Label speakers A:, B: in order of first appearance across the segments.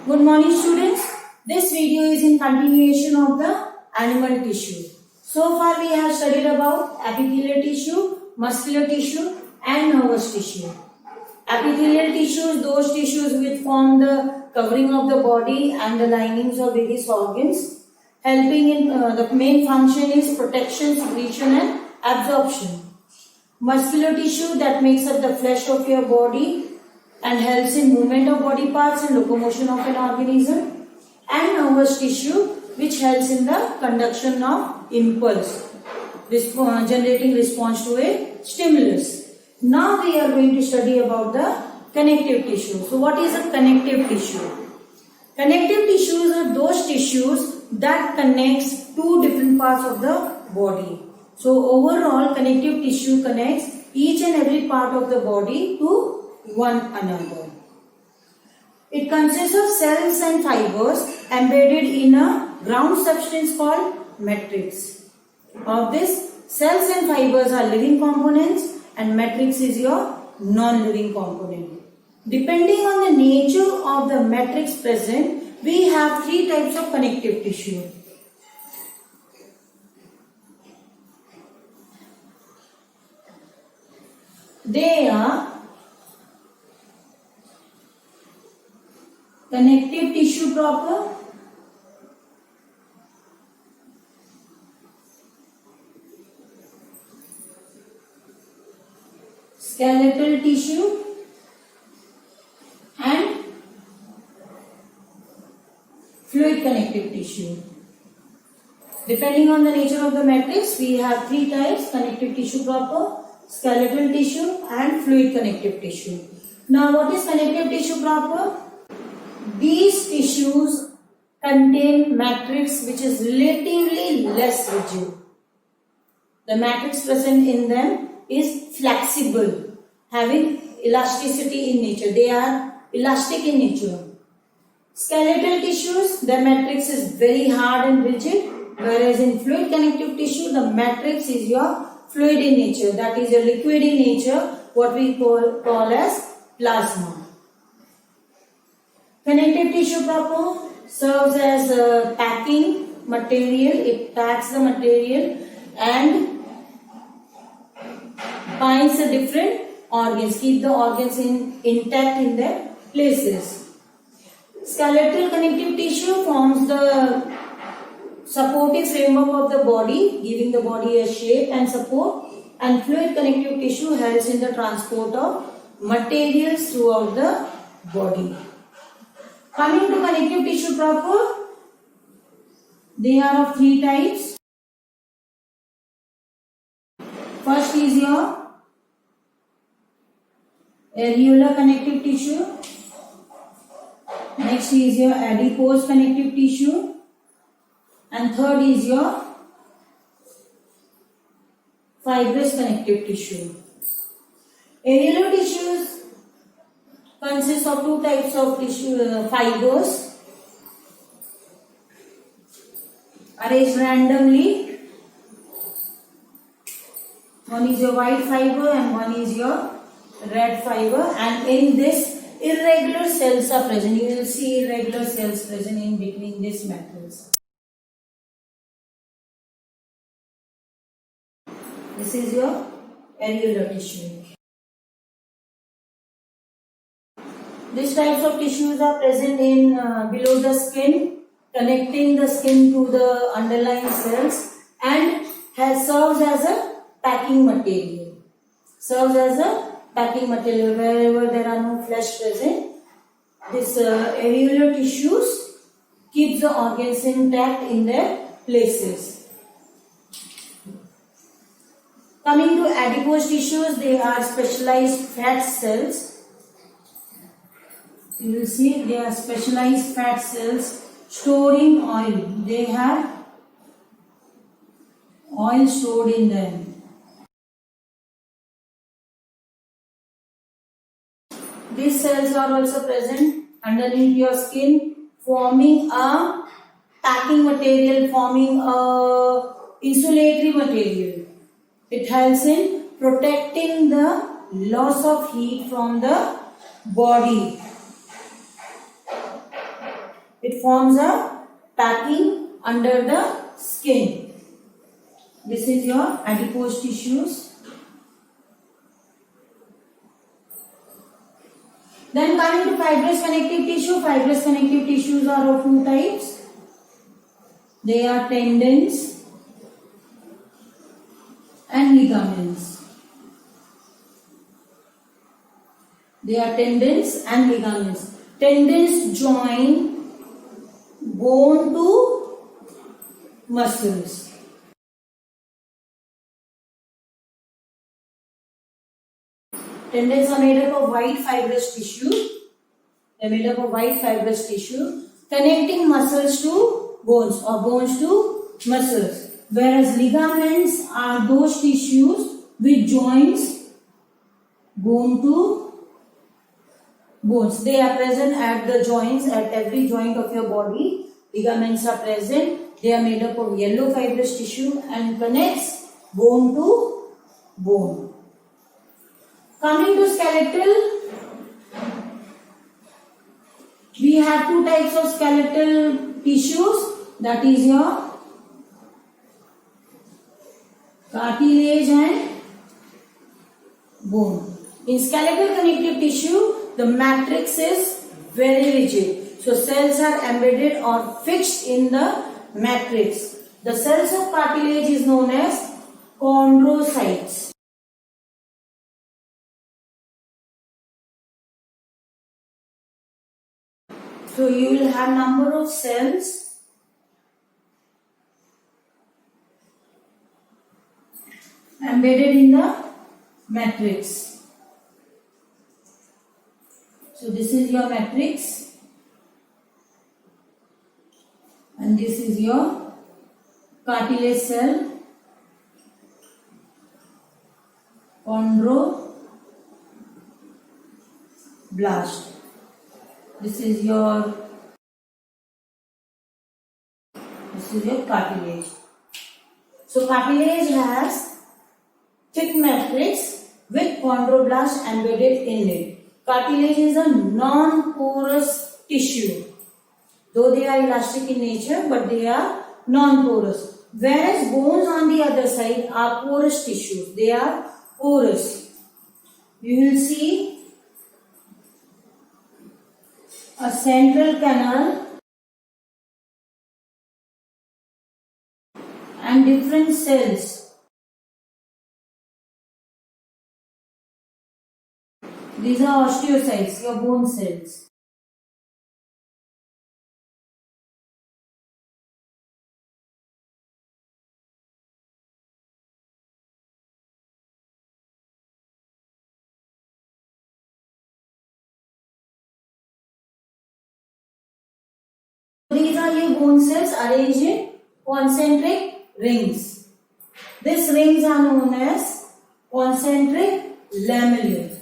A: Good morning students. This video is in continuation of the animal tissue. So far we have studied about epithelial tissue, muscular tissue and nervous tissue. Epithelial tissues, those tissues which form the covering of the body and the linings of various organs. Helping in the main function is protection, secretion and absorption. Muscular tissue that makes up the flesh of your body and helps in movement of body parts and locomotion of an organism, and nervous tissue which helps in the conduction of impulse, generating response to a stimulus. Now we are going to study about the connective tissue. So what is a connective tissue? Connective tissues are those tissues that connects two different parts of the body. So overall connective tissue connects each and every part of the body to one another. It consists of cells and fibers embedded in a ground substance called matrix. Of this, cells and fibers are living components and matrix is your non-living component. Depending on the nature of the matrix present, we have three types of connective tissue. They are connective tissue proper, skeletal tissue and fluid connective tissue. Depending on the nature of the matrix, we have three types: connective tissue proper, skeletal tissue and fluid connective tissue. Now what is connective tissue proper? These tissues contain matrix which is relatively less rigid. The matrix present in them is flexible, having elasticity in nature. They are elastic in nature. Skeletal tissues, the matrix is very hard and rigid, whereas in fluid connective tissue, the matrix is your fluid in nature, that is a liquid in nature, what we call as plasma. Connective tissue proper serves as a packing material. It packs the material and binds the different organs, keep the organs intact in their places. Skeletal connective tissue forms the supportive framework of the body, giving the body a shape and support, and fluid connective tissue helps in the transport of materials throughout the body. Coming to connective tissue proper, they are of three types. First is your areolar connective tissue. Next is your adipose connective tissue. And third is your fibrous connective tissue. Areolar tissues consist of two types of tissue fibers arranged randomly. One is your white fiber and one is your red fiber, and in this irregular cells are present. You will see irregular cells present in between this matrix. This is your areolar tissue. These types of tissues are present in below the skin, connecting the skin to the underlying cells, and serves as a packing material. Serves as a packing material wherever there are no flesh present. This areolar tissues keeps the organs intact in their places. Coming to adipose tissues, they are specialized fat cells. You will see they are specialized fat cells storing oil. They have oil stored in them. These cells are also present underneath your skin, forming a packing material, forming a insulatory material. It helps in protecting the loss of heat from the body. It forms a packing under the skin. This is your adipose tissues. Then coming to fibrous connective tissue. Fibrous connective tissues are of two types. They are tendons and ligaments. They are tendons and ligaments. Tendons join bone to muscles. Tendons are made up of white fibrous tissue. They are made up of white fibrous tissue connecting muscles to bones or bones to muscles. Whereas ligaments are those tissues which joins bone to bones. They are present at the joints, at every joint of your body. Ligaments are present. They are made up of yellow fibrous tissue and connects bone to bone. Coming to skeletal, we have two types of skeletal tissues, that is your cartilage and bone. In skeletal connective tissue, the matrix is very rigid. So cells are embedded or fixed in the matrix. The cells of cartilage is known as chondrocytes. So you will have number of cells embedded in the matrix. So this is your matrix and this is your cartilage cell, chondroblast. This is your cartilage. So cartilage has thick matrix with chondroblast embedded in it. Cartilage is a non-porous tissue. Though they are elastic in nature, but they are non-porous. Whereas bones on the other side are porous tissues. They are porous. You will see a central canal and different cells. These are osteocytes, your bone cells. These are your bone cells arranged in concentric rings. These rings are known as concentric lamellae.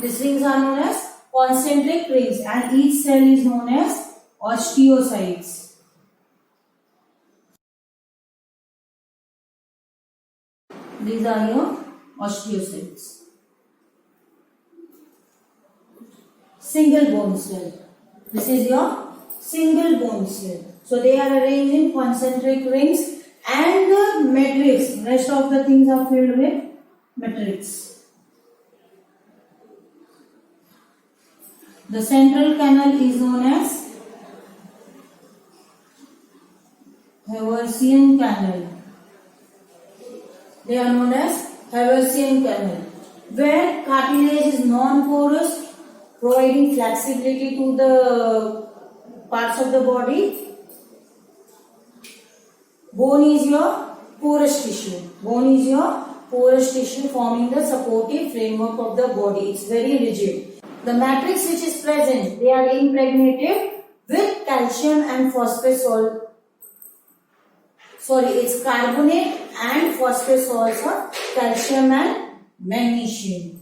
A: These rings are known as concentric rings and each cell is known as osteocytes. These are your osteocytes. Single bone cell. This is your single bone cell. So they are arranged in concentric rings and the matrix. Rest of the things are filled with matrix. The central canal is known as Haversian canal. They are known as Haversian canal, where cartilage is non-porous, providing flexibility to the parts of the body. Bone is your porous tissue. Bone is your porous tissue forming the supportive framework of the body. It's very rigid. The matrix which is present, they are impregnated with calcium and phosphate salt. It's carbonate and phosphate salts of calcium and magnesium.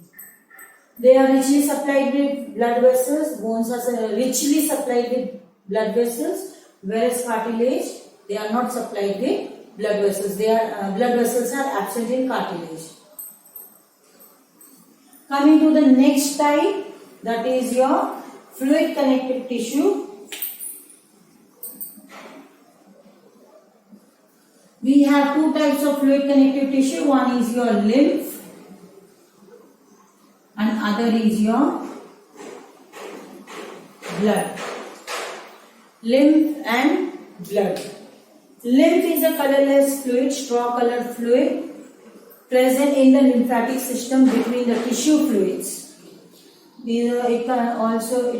A: They are richly supplied with blood vessels. Bones are richly supplied with blood vessels, whereas cartilage, they are not supplied with blood vessels. Blood vessels are absent in cartilage. Coming to the next type, that is your fluid connective tissue. We have two types of fluid connective tissue. One is your lymph and other is your blood. Lymph and blood. Lymph is a colorless fluid, straw colored fluid present in the lymphatic system between the tissue fluids. It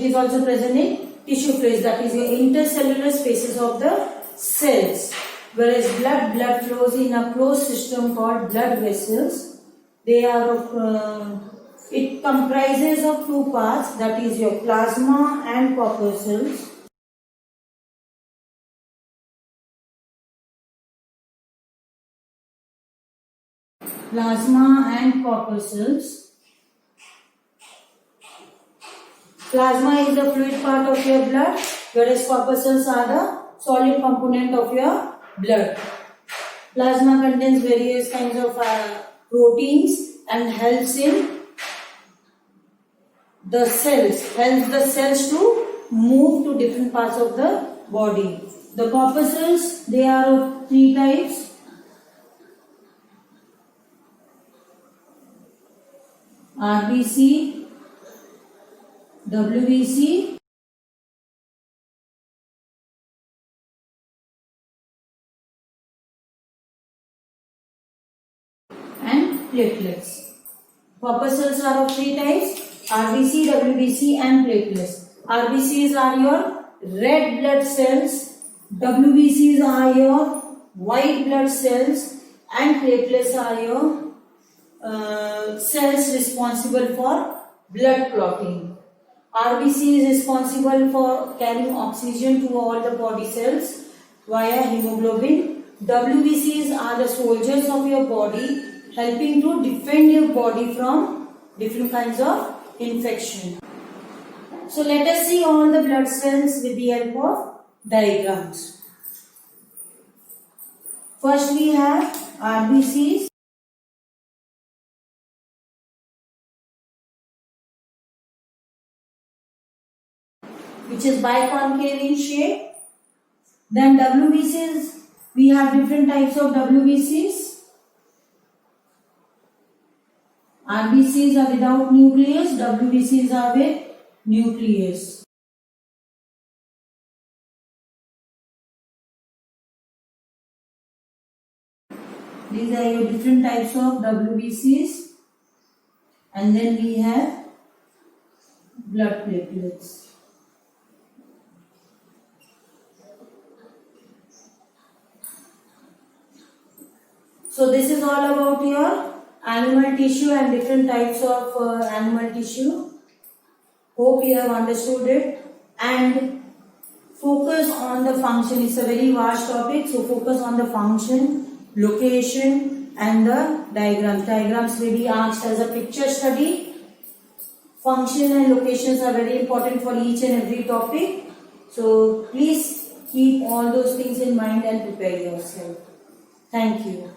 A: is also present in tissue fluids, that is your intercellular spaces of the cells. Whereas blood flows in a closed system called blood vessels. They are it comprises of two parts, that is your plasma and corpuscles. Plasma and corpuscles. Plasma is the fluid part of your blood, whereas corpuscles are the solid component of your blood. Plasma contains various kinds of proteins and helps the cells to move to different parts of the body. The corpuscles, they are of three types. RBC, WBC, and platelets. Corpuscles are of three types: RBC, WBC and platelets. RBCs are your red blood cells, WBCs are your white blood cells, and platelets are your cells responsible for blood clotting. RBC is responsible for carrying oxygen to all the body cells via hemoglobin. WBCs are the soldiers of your body, helping to defend your body from different kinds of infection. So let us see all the blood cells with the help of diagrams. First we have RBCs. Which is biconcave in shape. Then WBCs, we have different types of WBCs. RBCs are without nucleus, WBCs are with nucleus. These are your different types of WBCs. And then we have blood platelets. So this is all about your animal tissue and different types of animal tissue. Hope you have understood it, and focus on the function. It's a very vast topic, so focus on the function, location and the diagrams. Diagrams may be asked as a picture study. Function and locations are very important for each and every topic. So please keep all those things in mind and prepare yourself. Thank you.